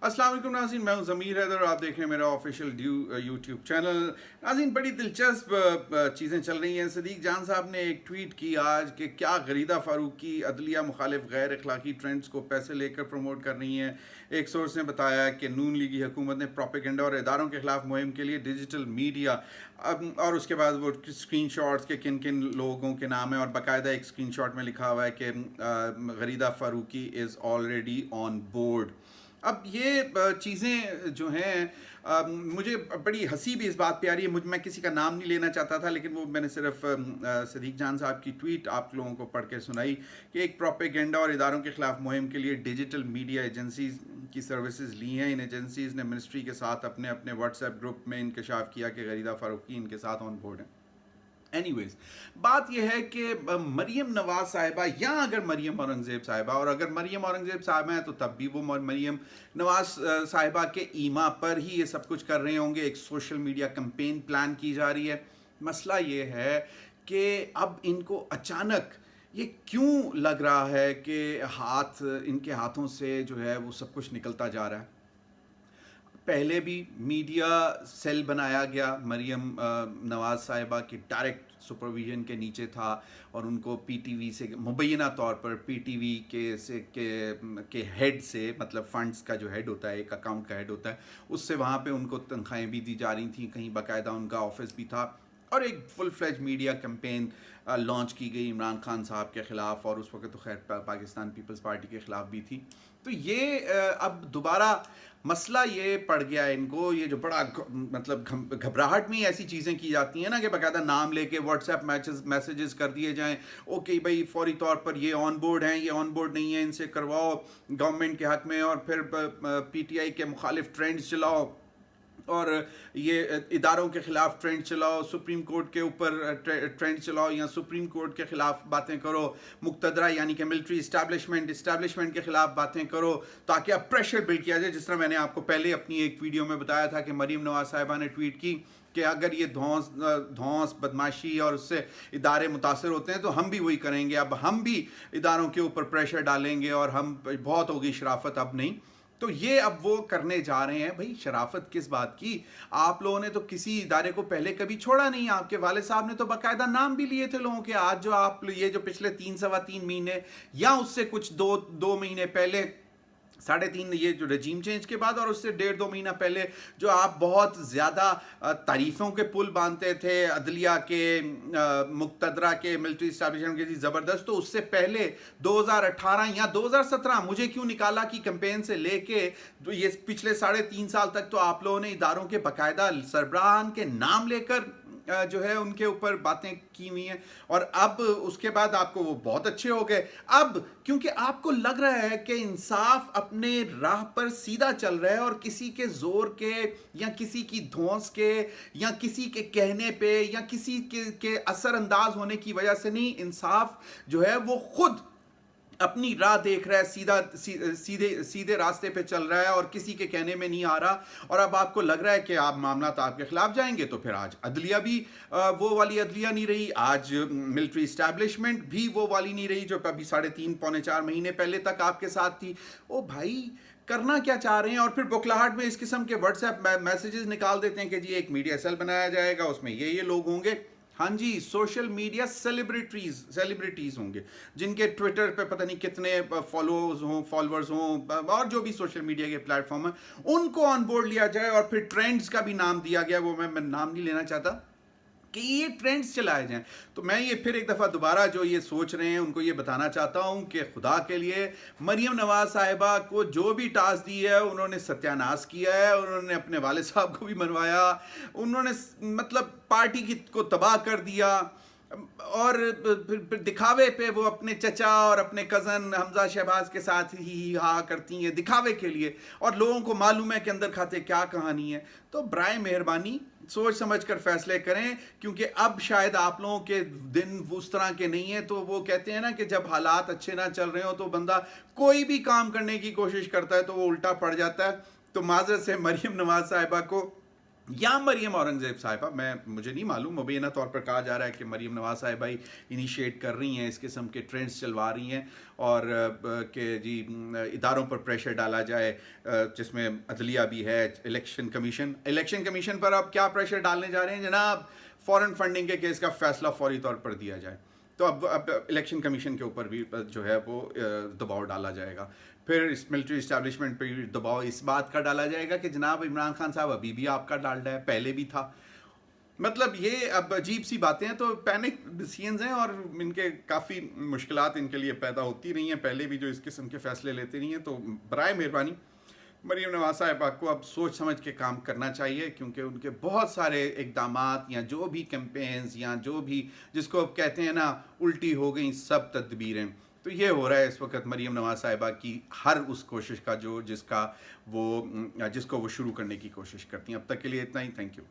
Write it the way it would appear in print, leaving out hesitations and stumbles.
अस्सलाम वालेकुम नाज़रीन, मैं हूं ज़मीर हैदर और आप देख रहे हैं मेरा ऑफिशियल यूट्यूब चैनल। नाज़रीन, बड़ी दिलचस्प चीज़ें चल रही हैं। सदीक जान साहब ने एक ट्वीट की आज कि क्या गरीदा फ़ारूकी अदलिया मुखालिफ गैर अखलाकी ट्रेंड्स को पैसे लेकर प्रमोट कर रही हैं। एक सोर्स ने बताया कि नून लीगी हुकूमत ने प्रोपेगेंडा और इदारों के ख़िलाफ़ मुहिम के लिए डिजिटल मीडिया और उसके बाद वो स्क्रीन शॉट्स के किन किन लोगों के नाम है और बाकायदा एक स्क्रीन शॉट में लिखा हुआ है कि Gharida Farooqi is already on board. अब ये चीज़ें जो हैं मुझे बड़ी हंसी भी इस बात पे आ रही है। मैं किसी का नाम नहीं लेना चाहता था, लेकिन वो मैंने सिर्फ सदीक जान साहब की ट्वीट आप लोगों को पढ़ के सुनाई कि एक प्रोपेगेंडा और इदारों के ख़िलाफ़ मुहिम के लिए डिजिटल मीडिया एजेंसीज़ की सर्विसेज ली हैं। इन एजेंसीज़ ने मिनिस्ट्री के साथ अपने अपने व्हाट्सएप ग्रुप में इंकशाफ किया कि गरीदा फ़ारूकी इनके साथ ऑन बोर्ड है। एनीवेज, बात यह है कि मरीम नवाज साहिबा या अगर मरीम औरंगज़ेब साहिबा, और अगर मरीम औरंगज़ेब साहिबा हैं तो तब भी वो मरीम नवाज साहिबा के ईमा पर ही ये सब कुछ कर रहे होंगे। एक सोशल मीडिया कैंपेन प्लान की जा रही है। मसला ये है कि अब इनको अचानक ये क्यों लग रहा है कि इनके हाथों से जो है वो सब कुछ निकलता जा रहा है। पहले भी मीडिया सेल बनाया गया, मरीम नवाज साहिबा की डायरेक्ट सुपरविजन के नीचे था और उनको पीटीवी से मुबैना तौर पर पीटीवी के हेड से, मतलब फंड्स का जो हेड होता है, एक अकाउंट का हेड होता है, उससे वहाँ पे उनको तनख्वाहें भी दी जा रही थी, कहीं बाकायदा उनका ऑफिस भी था और एक full fledge media campaign launch की गई इमरान खान साहब के ख़िलाफ़, और उस वक्त तो खैर पाकिस्तान पीपल्स पार्टी के ख़िलाफ़ भी थी। तो ये अब दोबारा मसला ये पड़ गया है इनको, ये जो बड़ा मतलब घबराहट में ऐसी चीज़ें की जाती हैं ना कि बाकायदा नाम लेके व्हाट्सएप मैसेजेस कर दिए जाएं, ओके भाई फौरी तौर पर ये ऑन बोर्ड हैं, ये ऑन बोर्ड नहीं है, इनसे करवाओ गवर्नमेंट के हक़ में, और फिर पीटीआई के मुखालिफ ट्रेंड्स चलाओ और ये इदारों के ख़िलाफ़ ट्रेंड चलाओ, सुप्रीम कोर्ट के ऊपर ट्रेंड चलाओ या सुप्रीम कोर्ट के ख़िलाफ़ बातें करो, मुक़तदरा यानी कि मिलिट्री इस्टेब्लिशमेंट के ख़िलाफ़ बातें करो, ताकि अब प्रेशर बिल्ड किया जाए। जिस तरह मैंने आपको पहले अपनी एक वीडियो में बताया था कि मरीम नवाज साहिबा ने ट्वीट की कि अगर ये धौंस बदमाशी और उससे इदारे मुतासर होते हैं तो हम भी वही करेंगे, अब हम भी इदारों के ऊपर प्रेशर डालेंगे और हम बहुत होगी शराफत, अब नहीं। तो ये अब वो करने जा रहे हैं। भाई शराफत किस बात की? आप लोगों ने तो किसी इदारे को पहले कभी छोड़ा नहीं। आपके वाले साहब ने तो बाकायदा नाम भी लिए थे लोगों के। आज जो आप ये जो पिछले 3 सवा 3 महीने या उससे कुछ दो महीने पहले, 3.5 ये जो रजीम चेंज के बाद और उससे 1.5-2 महीना पहले जो आप बहुत ज़्यादा तारीफ़ों के पुल बांधते थे अदलिया के, मुक़तदरा के, मिलिट्री इस्टेब्लिशमेंट के, ज़बरदस्त, तो उससे पहले 2018 या 2017 मुझे क्यों निकाला की कैंपेन से लेके तो ये पिछले 3.5 साल तक तो आप लोगों ने इदारों के बाकायदा सरबराहान के नाम लेकर जो है उनके ऊपर बातें की हुई हैं, और अब उसके बाद आपको वो बहुत अच्छे हो गए। अब क्योंकि आपको लग रहा है कि इंसाफ अपने राह पर सीधा चल रहा है और किसी के जोर के या किसी की धौंस के या किसी के कहने पे या किसी के असरअंदाज होने की वजह से नहीं, इंसाफ जो है वो खुद अपनी राह देख रहा है, सीधे रास्ते पे चल रहा है और किसी के कहने में नहीं आ रहा। और अब आपको लग रहा है कि आप मामला तो आपके खिलाफ जाएंगे, तो फिर आज अदलिया भी वो वाली अदलिया नहीं रही, आज मिलिट्री इस्टेब्लिशमेंट भी वो वाली नहीं रही जो अभी 3.5-4 महीने पहले तक आपके साथ थी। ओ भाई, करना क्या चाह रहे हैं? और फिर बुखलाहट में इस किस्म के व्हाट्सएप मैसेजेस निकाल देते हैं कि जी एक मीडिया सेल बनाया जाएगा, उसमें ये लोग होंगे। हाँ जी, सोशल मीडिया सेलिब्रिटीज़ होंगे जिनके ट्विटर पे पता नहीं कितने फॉलोअर्स हों और जो भी सोशल मीडिया के प्लेटफॉर्म हैं, उनको ऑन बोर्ड लिया जाए। और फिर ट्रेंड्स का भी नाम दिया गया, वो मैं नाम नहीं लेना चाहता, कि ये ट्रेंड्स चलाए जाएं। तो मैं ये फिर एक दफ़ा दोबारा जो ये सोच रहे हैं उनको ये बताना चाहता हूँ कि खुदा के लिए मरीम नवाज साहिबा को जो भी टास्क दी है उन्होंने सत्यानाश किया है, उन्होंने अपने वाले साहब को भी मनवाया, उन्होंने मतलब पार्टी को तबाह कर दिया, और फिर दिखावे पे वो अपने चचा और अपने कज़न हमजा शहबाज के साथ ही हा करती हैं दिखावे के लिए, और लोगों को मालूम है कि अंदर खाते क्या कहानी है। तो बराए मेहरबानी सोच समझ कर फैसले करें, क्योंकि अब शायद आप लोगों के दिन उस तरह के नहीं है। तो वो कहते हैं ना कि जब हालात अच्छे ना चल रहे हो तो बंदा कोई भी काम करने की कोशिश करता है तो वो उल्टा पड़ जाता है। तो माजरत से मरीम नवाज साहिबा को یا مریم اورنگزیب صاحبہ، مجھے نہیں معلوم، مبینہ طور پر کہا جا رہا ہے کہ مریم نواز صاحبہ ہی انیشیٹ کر رہی ہیں، اس قسم کے ٹرینڈز چلوا رہی ہیں، اور کہ جی اداروں پر پریشر ڈالا جائے، جس میں عدلیہ بھی ہے، الیکشن کمیشن پر اب کیا پریشر ڈالنے جا رہے ہیں جناب؟ فورن فنڈنگ کے کیس کا فیصلہ فوری طور پر دیا جائے، تو اب الیکشن کمیشن کے اوپر بھی جو ہے وہ دباؤ ڈالا جائے گا. پھر اس ملٹری اسٹیبلشمنٹ پہ بھی دباؤ اس بات کا ڈالا جائے گا کہ جناب عمران خان صاحب ابھی بھی آپ کا ڈالڈا ہے، پہلے بھی تھا. مطلب یہ اب عجیب سی باتیں ہیں، تو پینک ڈیسیژنز ہیں اور ان کے کافی مشکلات ان کے لیے پیدا ہوتی رہی ہیں، پہلے بھی جو اس قسم کے فیصلے لیتے رہی ہیں. تو برائے مہربانی مریم نواز صاحبہ کو اب سوچ سمجھ کے کام کرنا چاہیے، کیونکہ ان کے بہت سارے اقدامات یا جو بھی کیمپینز یا جو بھی جس کو اب کہتے ہیں نا الٹی ہو گئیں سب تدبیریں. تو یہ ہو رہا ہے اس وقت مریم نواز صاحبہ کی ہر اس کوشش کا جس کو وہ شروع کرنے کی کوشش کرتی ہیں. اب تک کے لیے اتنا ہی، تھینک یو.